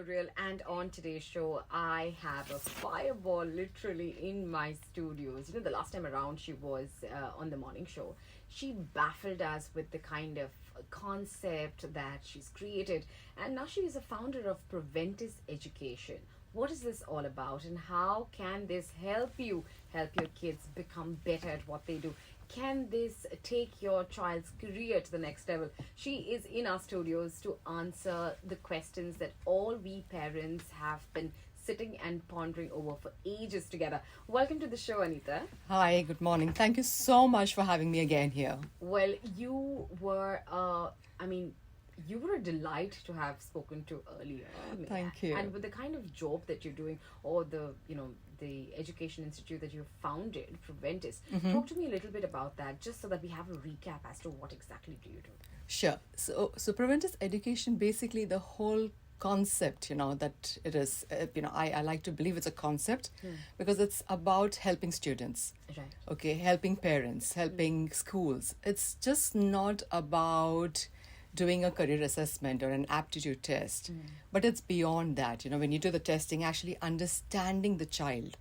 Muriel, and on today's show, I have a fireball literally in my studios. The last time around she was on the morning show, she baffled us with the kind of concept that she's created, and now she is a founder of Proventus Education. What is this all about, and how can this help your kids become better at what they do? Can this take your child's career to the next level? She is in our studios to answer the questions that all we parents have been sitting and pondering over for ages together. Welcome to the show, Anita. Hi, good morning. Thank you so much for having me again here. Well, you were a delight to have spoken to earlier. Thank you. And with the kind of job that you're doing, or the education institute that you founded, Proventus. Talk to me a little bit about that, just so that we have a recap as to what exactly do you do. Sure. So Proventus Education, basically the whole concept, that it is, I like to believe it's a concept because it's about helping students. Right. Okay, helping parents, helping schools. It's just not about doing a career assessment or an aptitude test, but it's beyond that. When you do the testing, actually understanding the child,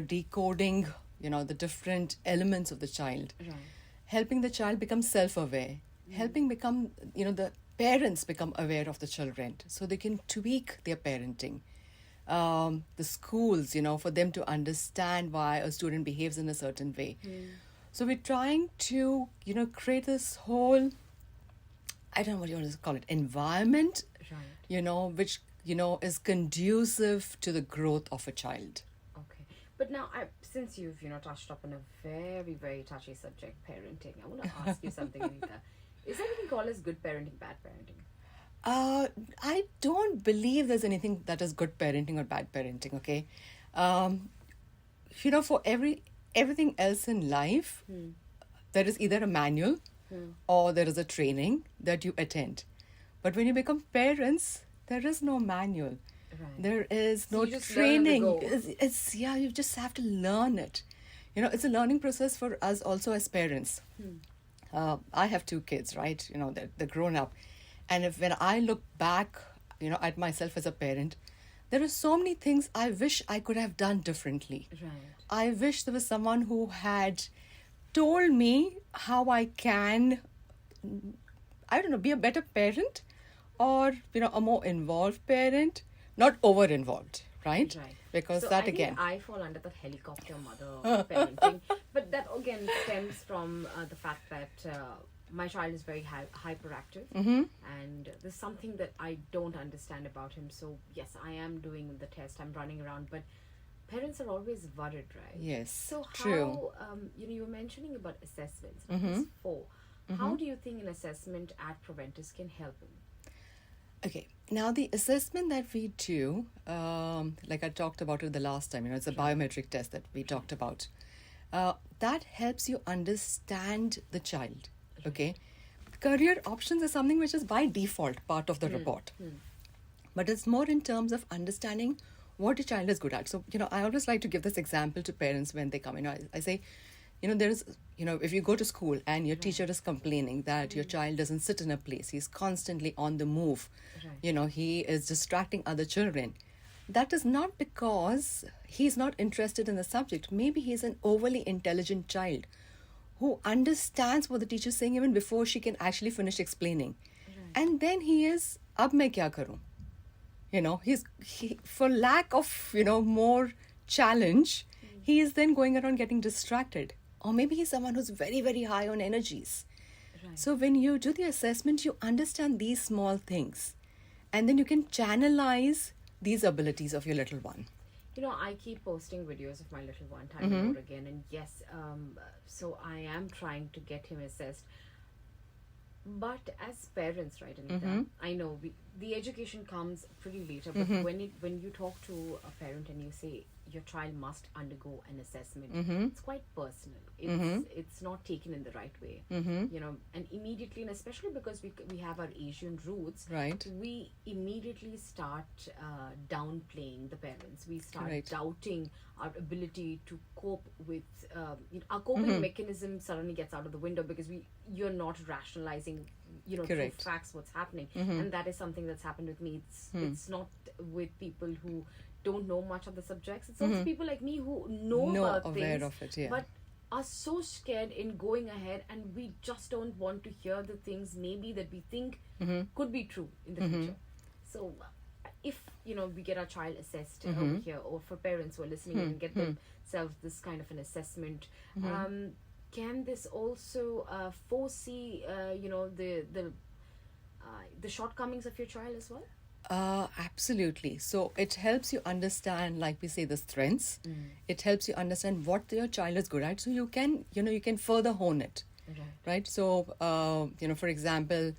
decoding, the different elements of the child, Right. helping the child become self-aware, helping the parents become aware of the children so they can tweak their parenting. The schools, for them to understand why a student behaves in a certain way. So we're trying to, create this whole, I don't know what you want to call it, environment, Right. which, is conducive to the growth of a child. Okay. But now, since you've, touched upon a very, very touchy subject, parenting, I want to ask you something, Anita. Is there anything called as good parenting, bad parenting? I don't believe there's anything that is good parenting or bad parenting, okay? For everything else in life, there is either a manual or there is a training that you attend. But when you become parents, there is no manual. Right. There is no you just learn on the training. go. It's you just have to learn it. It's a learning process for us also as parents. I have 2 kids, right? They're grown up. And when I look back, at myself as a parent, there are so many things I wish I could have done differently. Right. I wish there was someone who had told me how I can, be a better parent or, a more involved parent, not over-involved, right? Right. Because so that I think again. I fall under the helicopter mother parenting. But that again stems from the fact that my child is very hyperactive. And there's something that I don't understand about him. So yes, I am doing the test, I'm running around, but parents are always worried, right? Yes, So true. how, you were mentioning about assessments. It's 4. How do you think an assessment at Proventus can help him? Okay, now the assessment that we do, like I talked about it the last time, it's a biometric test that we talked about. That helps you understand the child, okay? Career options is something which is by default part of the report. But it's more in terms of understanding what your child is good at. So, I always like to give this example to parents when they come in. I say, there is, if you go to school and your teacher is complaining that your child doesn't sit in a place, he's constantly on the move, Right. He is distracting other children. That is not because he's not interested in the subject. Maybe he's an overly intelligent child who understands what the teacher is saying even before she can actually finish explaining. Right. And then he is, ab main kya karoon? He for lack of, more challenge, he is then going around getting distracted. Or maybe he's someone who's very, very high on energies. Right. So when you do the assessment, you understand these small things. And then you can channelize these abilities of your little one. I keep posting videos of my little one time and over again. And yes, so I am trying to get him assessed. But as parents, right, Anita, I know the education comes pretty later. But when you talk to a parent and you say your child must undergo an assessment, it's quite personal. It's not taken in the right way, and immediately, and especially because we have our Asian roots, Right. we immediately start downplaying the parents. We start Correct. doubting our ability to cope with our coping mechanism suddenly gets out of the window because you're not rationalizing through Correct. facts what's happening, and that is something that's happened with me. It's not with people who don't know much of the subjects. It's also people like me who know about aware things, of it, yeah. but are so scared in going ahead, and we just don't want to hear the things maybe that we think could be true in the future. So if we get our child assessed over here, or for parents who are listening and get themselves this kind of an assessment, can this also foresee the shortcomings of your child as well? Absolutely. So it helps you understand, like we say, the strengths. It helps you understand what your child is good at, so you can further hone it. Right. So for example,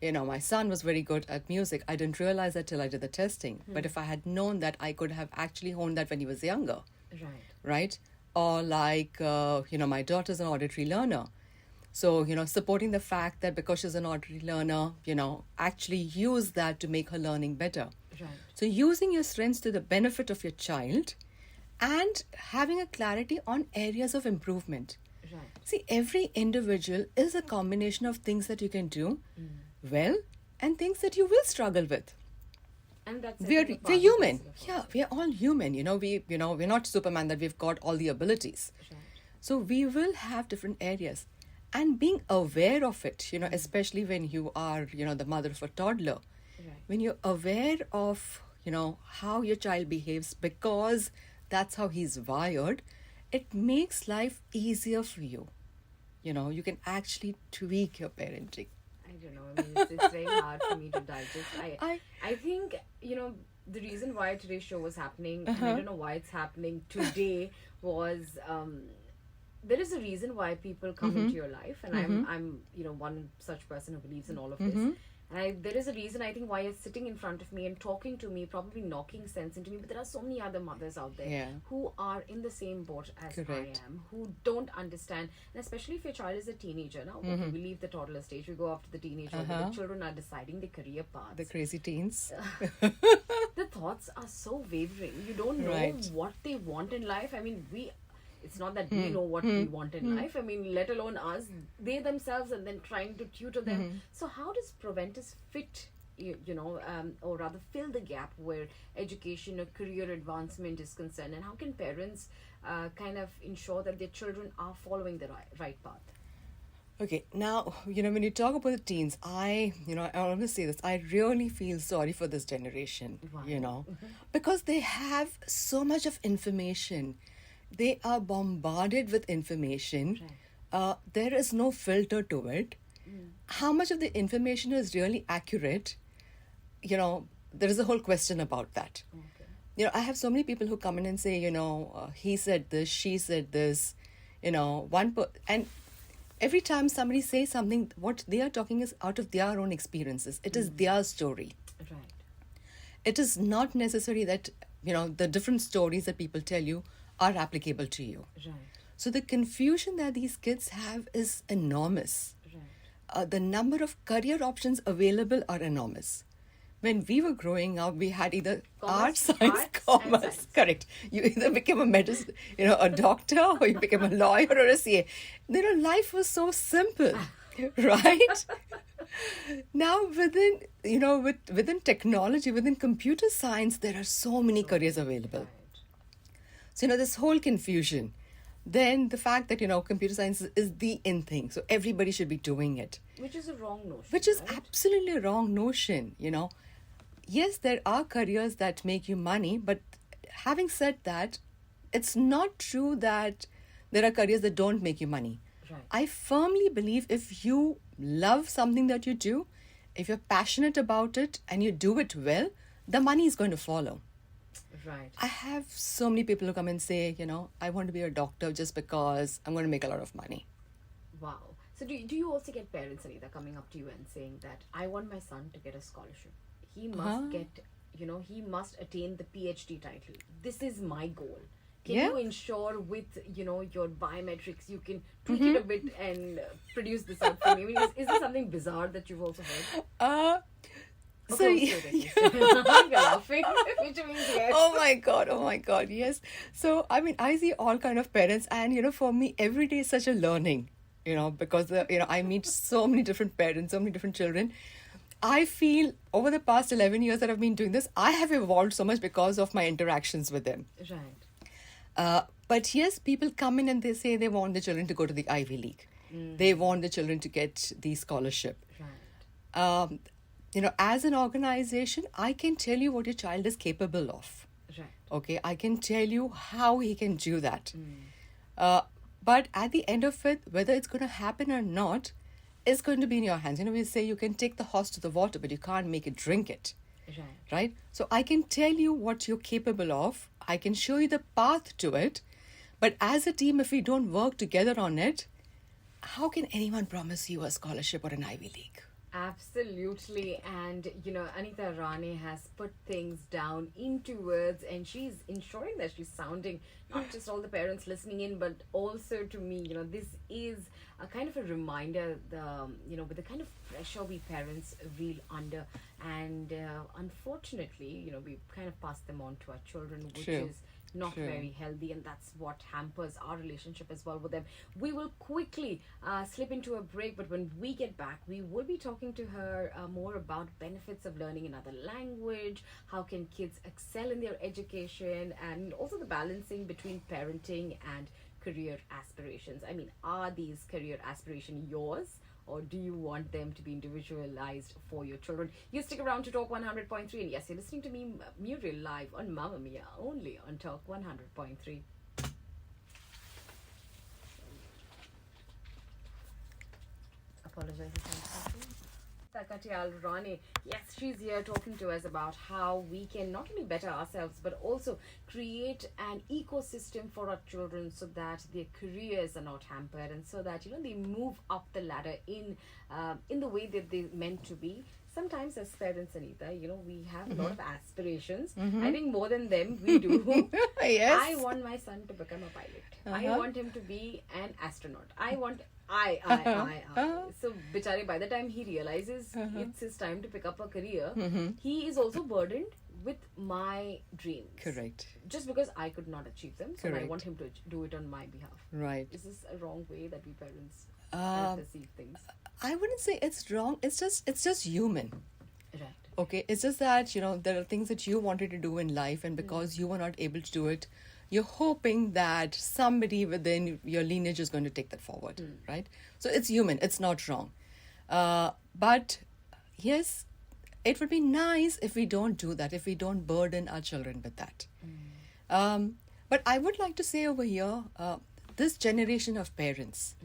my son was very good at music. I didn't realize that till I did the testing. But if I had known that, I could have actually honed that when he was younger. Right. Or like my daughter's an auditory learner. So, supporting the fact that because she's an auditory learner, actually use that to make her learning better. So using your strengths to the benefit of your child and having a clarity on areas of improvement. See, every individual is a combination of things that you can do well and things that you will struggle with. And that's we're human. Yeah, we're all human. We're not Superman that we've got all the abilities. So we will have different areas. And being aware of it, especially when you are, the mother of a toddler, when you're aware of, how your child behaves because that's how he's wired, it makes life easier for you. You can actually tweak your parenting. I don't know. I mean, it's very hard for me to digest. I think, the reason why today's show was happening, and I don't know why it's happening today, was... there is a reason why people come into your life, and I'm one such person who believes in all of this. And there is a reason, I think, why you're sitting in front of me and talking to me, probably knocking sense into me. But there are so many other mothers out there who are in the same boat as I am, who don't understand. And especially if your child is a teenager. Now, okay, we leave the toddler stage, we go after the teenager. The children are deciding their career paths. The crazy teens. The thoughts are so wavering. You don't know what they want in life. I mean, it's not that we know what we want in life. I mean, let alone us, they themselves, and then trying to tutor them. So how does Proventus fit, or rather fill the gap where education or career advancement is concerned? And how can parents kind of ensure that their children are following the right path? Okay, now, when you talk about the teens, I always say this, I really feel sorry for this generation, because they have so much of information. They are bombarded with information. There is no filter to it. How much of the information is really accurate? There is a whole question about that. I have so many people who come in and say, he said this, she said this, and every time somebody says something, what they are talking is out of their own experiences. It is their story. It is not necessary that, the different stories that people tell you are applicable to you. So the confusion that these kids have is enormous. The number of career options available are enormous. When we were growing up, we had either arts, science, commerce. Correct. You either became a doctor, or you became a lawyer or a CA. Life was so simple, right? Now within technology, within computer science, there are so many careers available. So, this whole confusion. Then the fact that, computer science is the in thing. So everybody should be doing it. Which is a wrong notion. Which is absolutely a wrong notion, Yes, there are careers that make you money. But having said that, it's not true that there are careers that don't make you money. I firmly believe if you love something that you do, if you're passionate about it and you do it well, the money is going to follow. I have so many people who come and say, I want to be a doctor just because I'm going to make a lot of money. Wow. So do you also get parents, Anita, coming up to you and saying that I want my son to get a scholarship. He must get, he must attain the PhD title. This is my goal. Can you ensure with, your biometrics, you can tweak it a bit and produce this out for me? I mean, is there something bizarre that you've also heard? So you're laughing, which means yes. Oh my god, yes. So I see all kind of parents, and for me every day is such a learning, because I meet so many different parents, so many different children, I feel over the past 11 years that I've been doing this, I have evolved so much because of my interactions with them. Right. But yes, people come in and they say they want the children to go to the Ivy League. They want the children to get the scholarship. Right. As an organization, I can tell you what your child is capable of. Right. Okay, I can tell you how he can do that. But at the end of it, whether it's going to happen or not, is going to be in your hands. We say you can take the horse to the water, but you can't make it drink it. Right. Right? So I can tell you what you're capable of. I can show you the path to it. But as a team, if we don't work together on it, how can anyone promise you a scholarship or an Ivy League? Absolutely. And, Anita Rane has put things down into words, and she's ensuring that she's sounding not just all the parents listening in, but also to me. This is a kind of a reminder, with the kind of pressure we parents reel under. And unfortunately, we kind of pass them on to our children, which True. is not True. very healthy, and that's what hampers our relationship as well with them. We will quickly slip into a break, but when we get back, we will be talking to her more about benefits of learning another language, how can kids excel in their education, and also the balancing between parenting and career aspirations. I mean, are these career aspirations yours, or do you want them to be individualized for your children? You stick around to Talk 100.3, and yes, you're listening to me, Muriel, live on Mamma Mia, only on Talk 100.3. Apologize if I'm talking. Anita Katyal Rane, yes, she's here talking to us about how we can not only better ourselves but also create an ecosystem for our children so that their careers are not hampered, and so that they move up the ladder in the way that they're meant to be. Sometimes as parents, Anita, we have a lot of aspirations. I think more than them we do. Yes. I want my son to become a pilot. I Uh-huh. want him to be an astronaut. I want I. So, bichare, by the time he realizes it's his time to pick up a career, he is also burdened with my dreams. Correct. Just because I could not achieve them, so I Correct. want him to do it on my behalf. Right. Is this a wrong way that we parents perceive things? I wouldn't say it's wrong. It's just human. Right. Okay, it's just that, there are things that you wanted to do in life, and because you were not able to do it, you're hoping that somebody within your lineage is going to take that forward, right? So it's human, it's not wrong. But yes, it would be nice if we don't do that, if we don't burden our children with that. But I would like to say over here, this generation of parents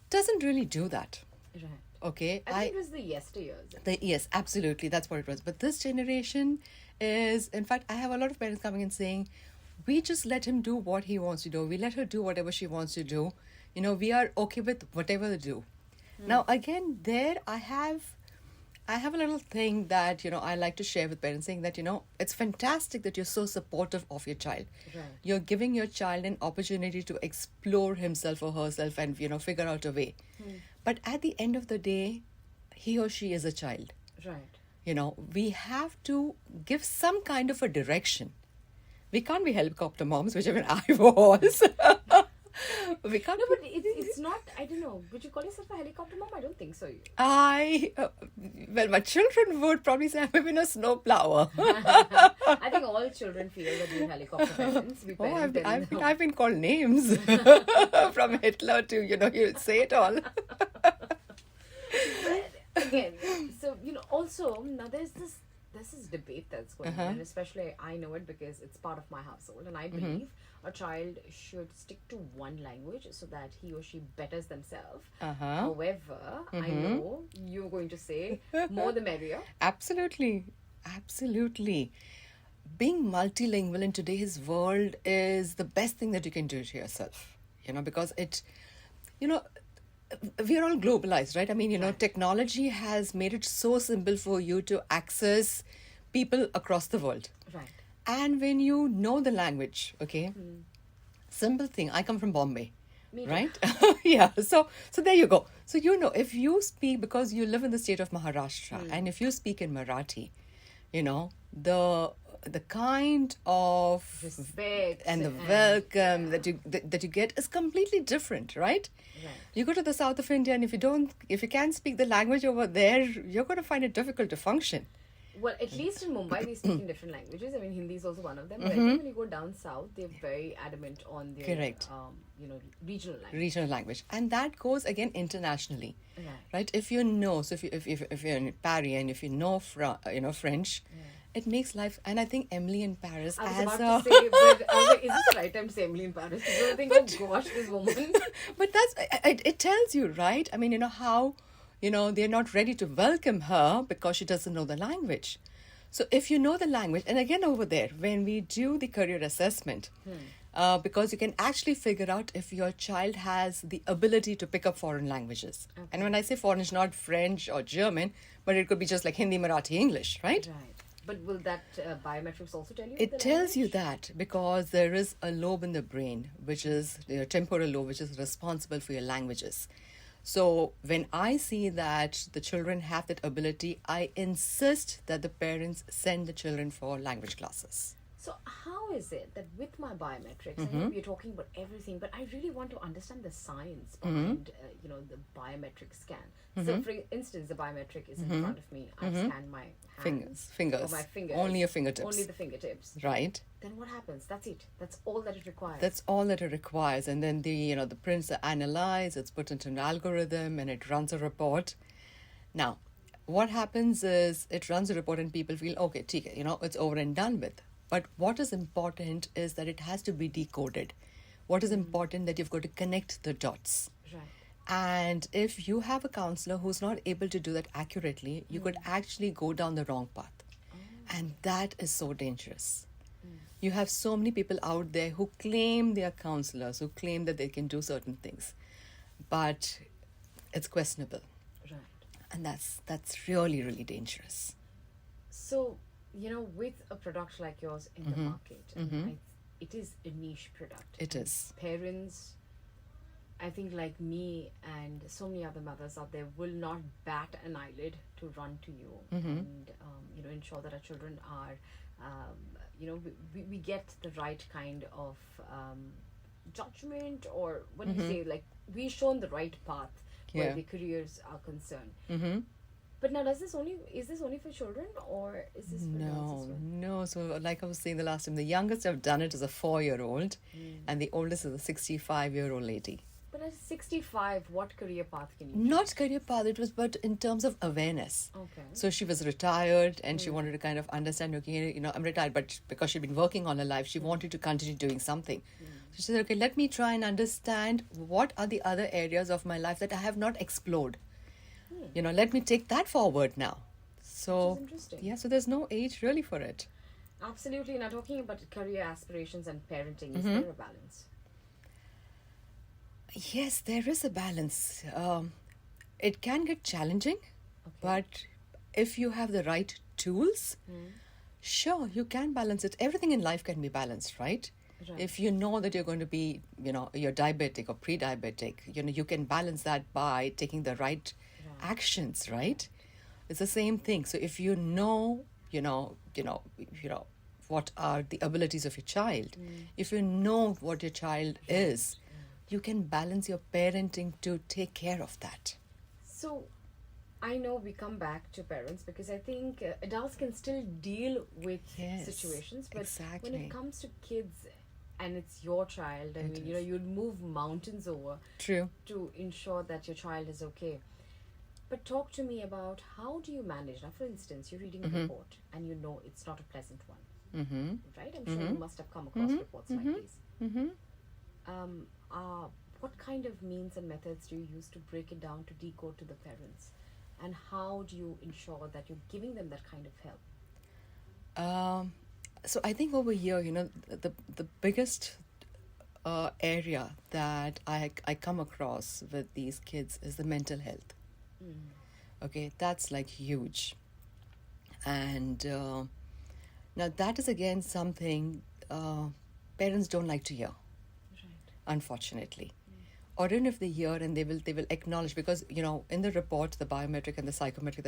doesn't really do that. Right. Okay, I think it was the yesteryears. Yes, absolutely. That's what it was. But this generation is, in fact, I have a lot of parents coming and saying, we just let him do what he wants to do. We let her do whatever she wants to do. We are okay with whatever they do. Now, again, there I have a little thing that, I like to share with parents, saying that, it's fantastic that you're so supportive of your child. Right. You're giving your child an opportunity to explore himself or herself and, figure out a way. But at the end of the day, he or she is a child. Right. We have to give some kind of a direction. We can't be helicopter moms, which even I was. We can't. No, but it's not, I don't know. Would you call yourself a helicopter mom? I don't think so. Well, my children would probably say I'm even a snowplower. I think all children feel that we're helicopter parents. We parent them. I've been called names from Hitler to, you say it all. Again, so, also, now there's this debate that's going on, and especially I know it because it's part of my household, and I believe a child should stick to one language so that he or she betters themselves. However, I know you're going to say more the merrier. Absolutely. Being multilingual in today's world is the best thing that you can do to yourself, because it, we're all globalized, right? I mean, technology has made it so simple for you to access people across the world. Right. And when you know the language, okay, simple thing, I come from Bombay, Me too. right? Yeah, so there you go. So, if you speak, because you live in the state of Maharashtra, and if you speak in Marathi, the the kind of Respect and the and- welcome that you get is completely different, right? Right. You go to the south of India, and if you can't speak the language over there, you're going to find it difficult to function. Well, at least in Mumbai, we speak in different languages. I mean, Hindi is also one of them. But I Mm-hmm. think when you go down south, they're very adamant on their, Correct. regional language. Regional language, and that goes again internationally, Right. If you know, so if you're in Paris and if you know French, it makes life. And I think Emily in Paris I was as about to say, but is this the right time to say Emily in Paris? People will think, oh gosh, this woman. but it tells you, right? I mean, how they're not ready to welcome her because she doesn't know the language. So if you know the language, and again over there, when we do the career assessment, because you can actually figure out if your child has the ability to pick up foreign languages. And when I say foreign, it's not French or German, but it could be just like Hindi, Marathi, English, right? Right. But will that biometrics also tell you? It the tells you language? that because there is a lobe in the brain, which is your temporal lobe, which is responsible for your languages. So when I see that the children have that ability, I insist that the parents send the children for language classes. So how is it that with my biometrics, Mm-hmm. I know we're talking about everything, but I really want to understand the science behind, the biometric scan. Mm-hmm. So, for instance, the biometric is in front of me. I scan my hands, Fingers. or my fingers, Only your fingertips. only the fingertips. Right? Then what happens? That's it. That's all that it requires. That's all that it requires. And then the prints are analyzed, it's put into an algorithm, and it runs a report. Now, what happens is it runs a report and people feel, okay, it's over and done with. But what is important is that it has to be decoded. What is important that you've got to connect the dots. Right. And if you have a counselor who's not able to do that accurately, you could actually go down the wrong path. And that is so dangerous. You have so many people out there who claim they are counselors, who claim that they can do certain things. But it's questionable. Right. And that's really, really dangerous. So, with a product like yours in the market, it is a niche product. It is. Parents, I think, like me and so many other mothers out there, will not bat an eyelid to run to you and ensure that our children are, we get the right kind of judgment, or what do you say, like we're shown the right path where Yeah. the careers are concerned. But now, is this only for children, or is this for adults as well? No. So like I was saying the last time, the youngest I've done it is a 4-year-old and the oldest is a 65-year-old lady. But at 65, what career path can you Not career path, but in terms of awareness. Okay. So she was retired and she wanted to kind of understand, okay, I'm retired, but because she'd been working all her life, she wanted to continue doing something. So she said, okay, let me try and understand what are the other areas of my life that I have not explored. Let me take that forward now. So, Which is interesting. yeah, so there's no age really for it. Absolutely. Now, talking about career aspirations and parenting, is there a balance? Yes, there is a balance. It can get challenging, but if you have the right tools, sure, you can balance it. Everything in life can be balanced, right? Right. If you know that you're going to be, you're diabetic or pre-diabetic, you can balance that by taking the right actions, right? It's the same thing. So if you know, what are the abilities of your child, if you know what your child is, you can balance your parenting to take care of that. So, I know we come back to parents because I think adults can still deal with Yes, situations, but when exactly. it comes to kids and it's your child, I mean, you'd move mountains over True. to ensure that your child is okay. But talk to me about how do you manage? Now, for instance, you're reading a report and you know it's not a pleasant one, right? I'm sure you must have come across reports like these. What kind of means and methods do you use to break it down, to decode to the parents? And how do you ensure that you're giving them that kind of help? So I think over here, the biggest area that I come across with these kids is the mental health. Okay, that's like huge. And now that is again something parents don't like to hear, unfortunately. Or even if they hear and they will acknowledge, because in the report, the biometric and the psychometric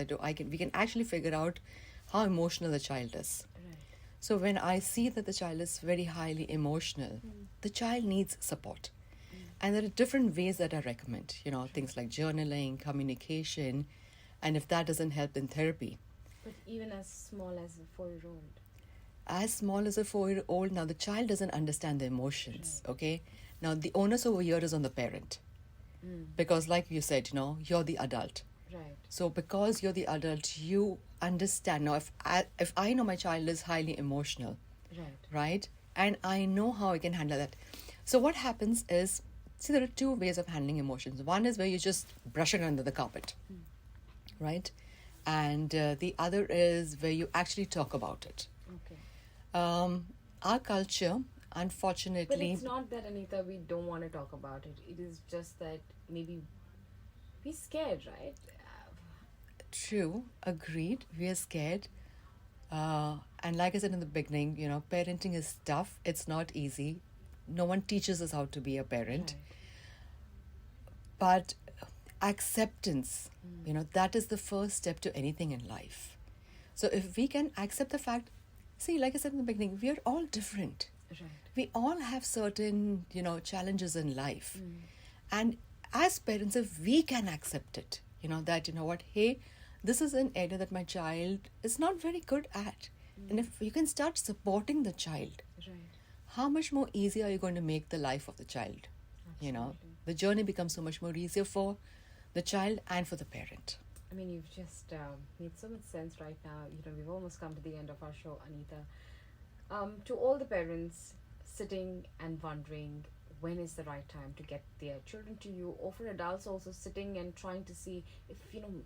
we can actually figure out how emotional the child is. Right. So when I see that the child is very highly emotional, the child needs support. And there are different ways that I recommend, things like journaling, communication, and if that doesn't help, then therapy. But even as small as a 4-year-old. As small as a 4-year-old, now the child doesn't understand the emotions, okay? Now the onus over here is on the parent. Because like you said, you're the adult. Right. So because you're the adult, you understand. Now, if I know my child is highly emotional, right? And I know how I can handle that. So what happens is, see, there are two ways of handling emotions. One is where you just brush it under the carpet, right? And the other is where you actually talk about it. Okay. Our culture, But unfortunately... it's not that, Anita, we don't want to talk about it. It is just that maybe we're scared, right? True, agreed. We are scared. And like I said in the beginning, parenting is tough. It's not easy. No one teaches us how to be a parent. Right. But acceptance, that is the first step to anything in life. So if we can accept the fact, see, like I said in the beginning, we are all different. Right. We all have certain, challenges in life. And as parents, if we can accept it, that, hey, this is an area that my child is not very good at. And if you can start supporting the child, Right. how much more easy are you going to make the life of the child? Absolutely. The journey becomes so much more easier for the child and for the parent. I mean, you've just made so much sense right now. We've almost come to the end of our show, Anita. To all the parents sitting and wondering when is the right time to get their children to you, or for adults also sitting and trying to see if,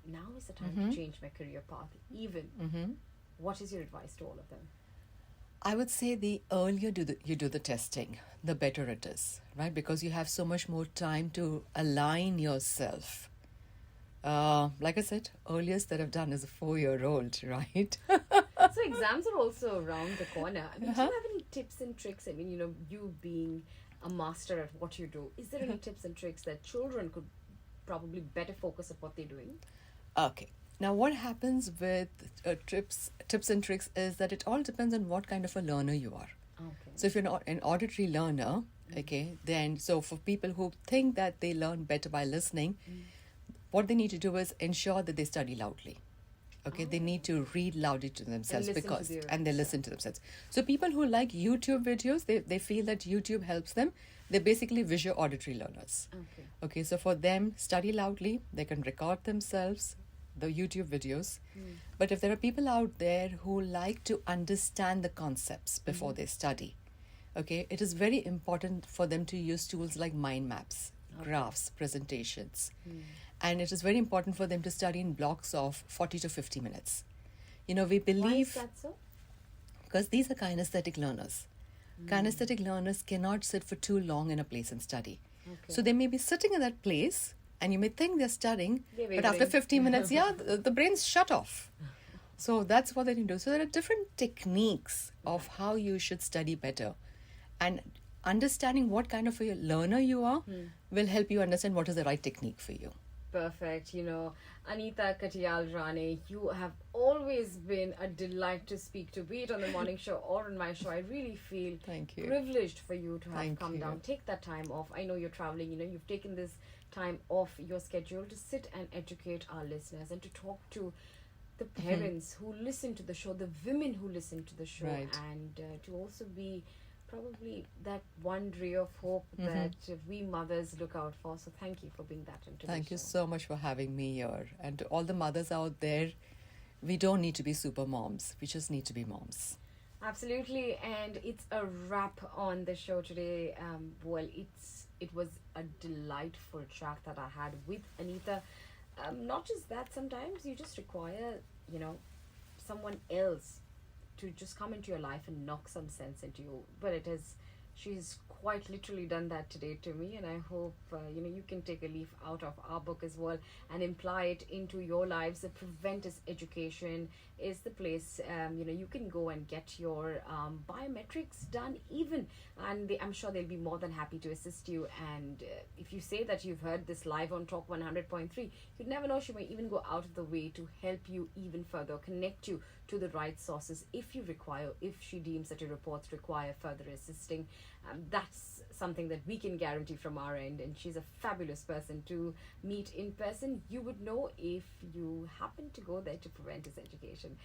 now is the time to change my career path, even. What is your advice to all of them? I would say the earlier you do the testing, the better it is, right? Because you have so much more time to align yourself. Like I said, earliest that I've done is a 4-year-old, right? So exams are also around the corner. I mean, do you have any tips and tricks? I mean, you being a master at what you do, is there any tips and tricks that children could probably better focus on what they're doing? Okay. Now, what happens with tips and tricks is that it all depends on what kind of a learner you are. Okay. So if you're not an auditory learner, okay, then so for people who think that they learn better by listening, what they need to do is ensure that they study loudly. Okay, they need to read loudly to themselves and they listen to themselves. So people who like YouTube videos, they feel that YouTube helps them. They're basically visual auditory learners. Okay, so for them, study loudly. They can record themselves, the YouTube videos. But if there are people out there who like to understand the concepts before they study, okay, it is very important for them to use tools like mind maps, graphs, presentations. And it is very important for them to study in blocks of 40 to 50 minutes. We believe... Why is that so? Because these are kinesthetic learners. Kinesthetic learners cannot sit for too long in a place and study. So they may be sitting in that place and you may think they're studying, but after 50 minutes, the brain's shut off. So that's what they need to do. So there are different techniques of how you should study better. And understanding what kind of a learner you are will help you understand what is the right technique for you. Perfect. Anita Katyal Rane, you have always been a delight to speak to, be it on the morning show or on my show. I really feel privileged for you to have come down. Take that time off. I know you're traveling, you've taken this time off your schedule to sit and educate our listeners and to talk to the parents who listen to the show, the women who listen to the show, and to also be probably that one ray of hope that we mothers look out for. So thank you for being that into the show. Thank you so much for having me here. And to all the mothers out there, we don't need to be super moms. We just need to be moms. Absolutely. And it's a wrap on the show today. It was a delightful chat that I had with Anita. Not just that, sometimes you just require, someone else to just come into your life and knock some sense into you. But she's quite literally done that today to me, and I hope you can take a leaf out of our book as well and imply it into your lives. The Proventus Education is the place you can go and get your biometrics done even, and I'm sure they'll be more than happy to assist you. And if you say that you've heard this live on Talk 100.3, you'd never know, she may even go out of the way to help you even further, connect you to the right sources if she deems that your reports require further assisting. That's something that we can guarantee from our end, and she's a fabulous person to meet in person. You would know if you happen to go there to Proventus Education.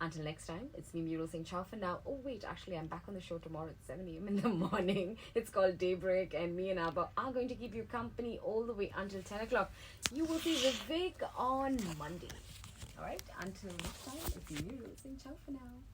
Until next time, it's me, Muriel, saying ciao for now. Oh wait, actually I'm back on the show tomorrow at 7 a.m. in the morning. It's called Daybreak, and me and Abba are going to keep you company all the way until 10 o'clock. You will see Vivek on Monday. Alright, until next time, it's me, Muriel, saying ciao for now.